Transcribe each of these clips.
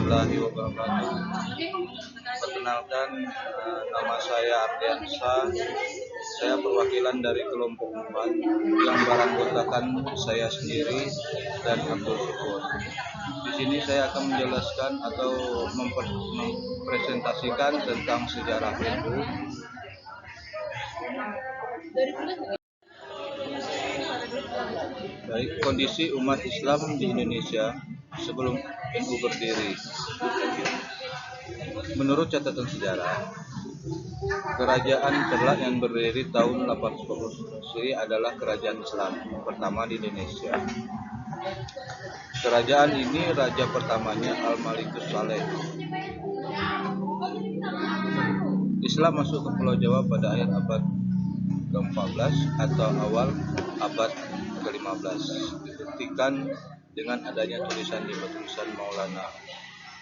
warahmatullahi wabarakatuh. Perkenalkan, nama saya Ardiansa. Saya perwakilan dari kelompok 4 yang beranggotakan saya sendiri dan Abdul Syukur. Di sini saya akan menjelaskan atau mempresentasikan tentang sejarah NU. Baik, kondisi umat Islam di Indonesia sebelum NU berdiri. Menurut catatan sejarah, kerajaan Terlak yang berdiri tahun 840 adalah kerajaan Islam pertama di Indonesia. Kerajaan ini raja pertamanya Al-Malikus Saleh. Islam masuk ke Pulau Jawa pada akhir abad ke-14 atau awal abad ke-15. Dibuktikan dengan adanya tulisan di tulisan Maulana,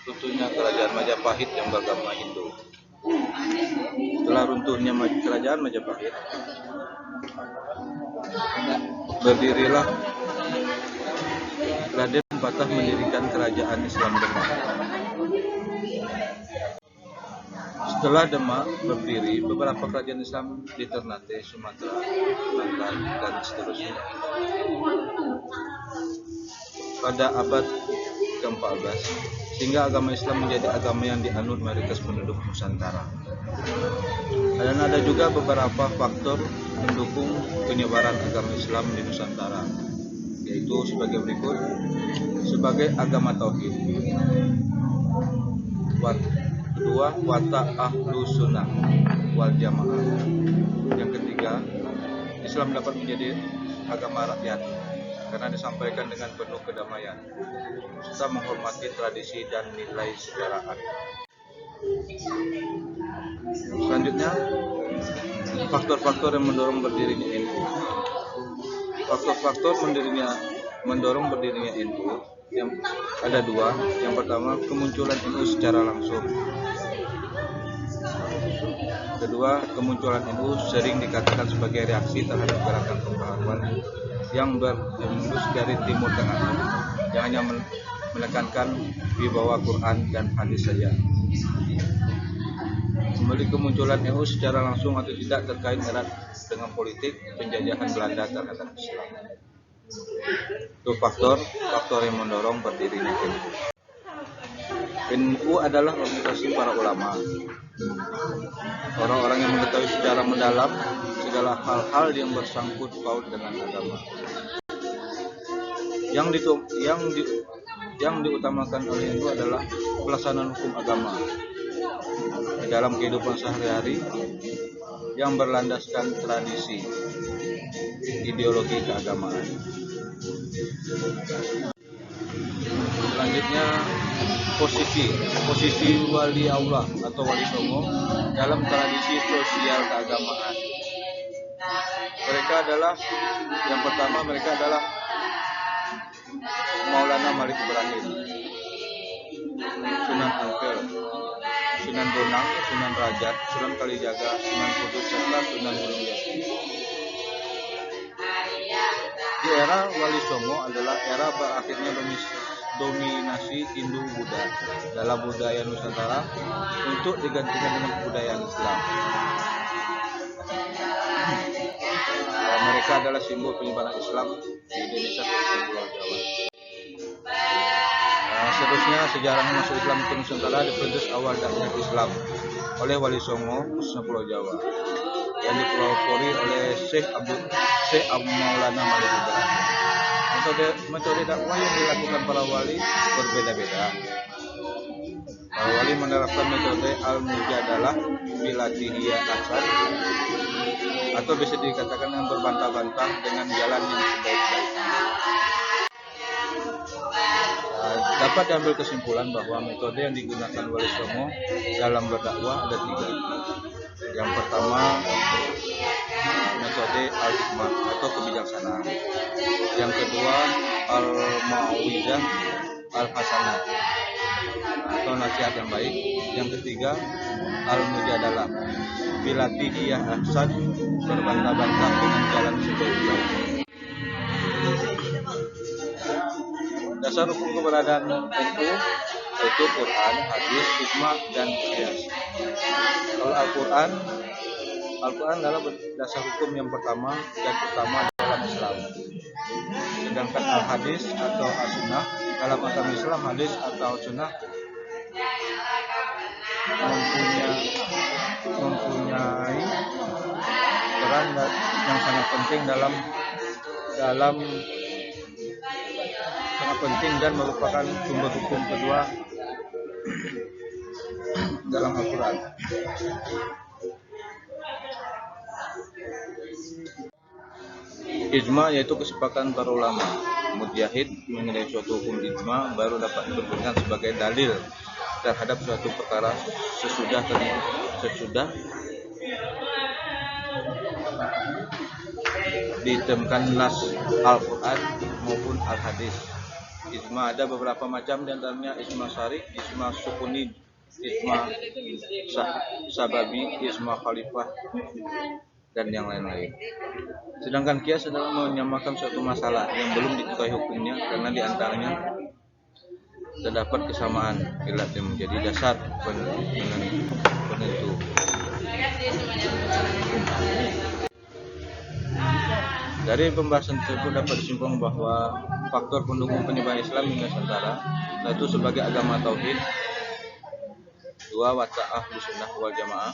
runtuhnya kerajaan Majapahit yang beragama Hindu. Setelah runtuhnya kerajaan Majapahit, berdirilah Raden Patah mendirikan kerajaan Islam Demak. Setelah Demak berdiri, beberapa kerajaan Islam di Ternate, Sumatera, Kelantan, dan seterusnya. Pada abad ke-14, sehingga agama Islam menjadi agama yang dianut mayoritas penduduk Nusantara. Dan ada juga beberapa faktor mendukung penyebaran agama Islam di Nusantara, yaitu sebagai berikut. Sebagai agama tauhid. Kedua, watak ahlu sunnah wal jamaah. Yang ketiga, Islam dapat menjadi agama rakyat karena disampaikan dengan penuh kedamaian serta menghormati tradisi dan nilai sejarah. Selanjutnya, faktor-faktor yang mendorong berdirinya NU. Faktor-faktor mendorong berdirinya NU yang ada dua. Yang pertama, kemunculan NU secara langsung. Kedua, kemunculan NU sering dikatakan sebagai reaksi terhadap gerakan pembaharuan yang berhembus dari Timur Tengah, yang hanya menekankan wibawa Quran dan hadis saja. Kembali, kemunculan NU secara langsung atau tidak terkait erat dengan politik penjajahan Belanda terhadap Islam. Itu faktor yang mendorong berdirinya NU. NU adalah organisasi para ulama, orang-orang yang mengetahui secara mendalam segala hal-hal yang bersangkut paut dengan agama. Yang diutamakan oleh NU adalah pelaksanaan hukum agama di dalam kehidupan sehari-hari yang berlandaskan tradisi ideologi keagamaan. Selanjutnya, posisi wali Allah atau wali songo dalam tradisi sosial keagamaan. Yang pertama mereka adalah Maulana Malik Ibrahim, Sunan Ampel, Sunan Bonang, Sunan Rajat, Sunan Kalijaga, Sunan Kudus, serta Sunan Gunung Jati. Di era Wali Songo adalah era berakhirnya dominasi Hindu-Buddha dalam budaya Nusantara untuk digantikan dengan kebudayaan Islam. Mereka adalah simbol penyebaran Islam di Indonesia dan Pulau Jawa. Seterusnya, sejarah masuk Islam ke Nusantara diperintis awal dakwah Islam oleh Wali Songo khususnya Pulau Jawa, yang dipelopori oleh Syekh Abu Maulana Malik Ibrahim. Metode dakwah yang dilakukan para wali berbeda-beda. Para wali menerapkan metode al-mujadalah bilatihiyah asal, atau bisa dikatakan yang berbantah-bantah dengan jalan yang sebaik-baiknya. Dapat diambil kesimpulan bahwa metode yang digunakan Wali Songo dalam berdakwah ada 3. Yang pertama, metode al-hikmah atau kebijaksanaan. Yang kedua, al-mau'izah al-hasanah atau nasihat yang baik. Yang ketiga, al-mujadalah bilatihiyah ahsan, berbantah-bantah dengan jalan sebaik-baiknya. Dasar hukum keberadaan NU yaitu Quran, hadis, ijma, dan qiyas. Kalau Al-Quran adalah dasar hukum yang pertama dan utama dalam Islam. Sedangkan Al-Hadis atau As-Sunnah dalam agama Islam, hadis atau Sunnah mempunyai peran yang sangat penting dan merupakan sumber hukum kedua dalam Al-Quran. Ijma yaitu kesepakatan para ulama. Mujtahid mengenai suatu hukum ijma baru dapat dipergunakan sebagai dalil terhadap suatu perkara sesudah ditemukan nas Al-Quran maupun Al-Hadis. Ijma ada beberapa macam, di antaranya ijma syari, ijma sukuni, ijma sababi, ijma khalifah, dan yang lain-lain. Sedangkan qiyas adalah menyamakan suatu masalah yang belum diketahui hukumnya karena di antaranya terdapat kesamaan ilat yang menjadi dasar penentu. Dari pembahasan tersebut dapat disimpulkan bahwa faktor pendukung penyebaran Islam di Nusantara satu sebagai agama tauhid, dua watak ahlu sunnah wal jamaah,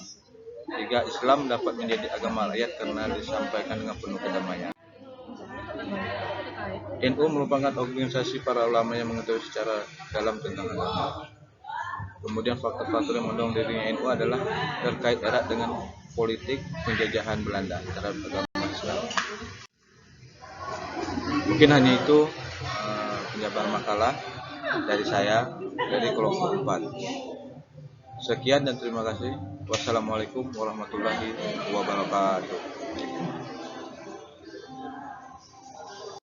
tiga Islam dapat menjadi agama rakyat karena disampaikan dengan penuh kedamaian. NU merupakan organisasi para ulama yang mengetahui secara dalam tentang agama. Kemudian faktor-faktor yang mendorong dirinya NU adalah terkait erat dengan politik penjajahan Belanda terhadap agama Islam. Mungkin hanya itu penjabaran makalah dari saya dari kelompok 4. Sekian dan terima kasih. Wassalamualaikum warahmatullahi wabarakatuh.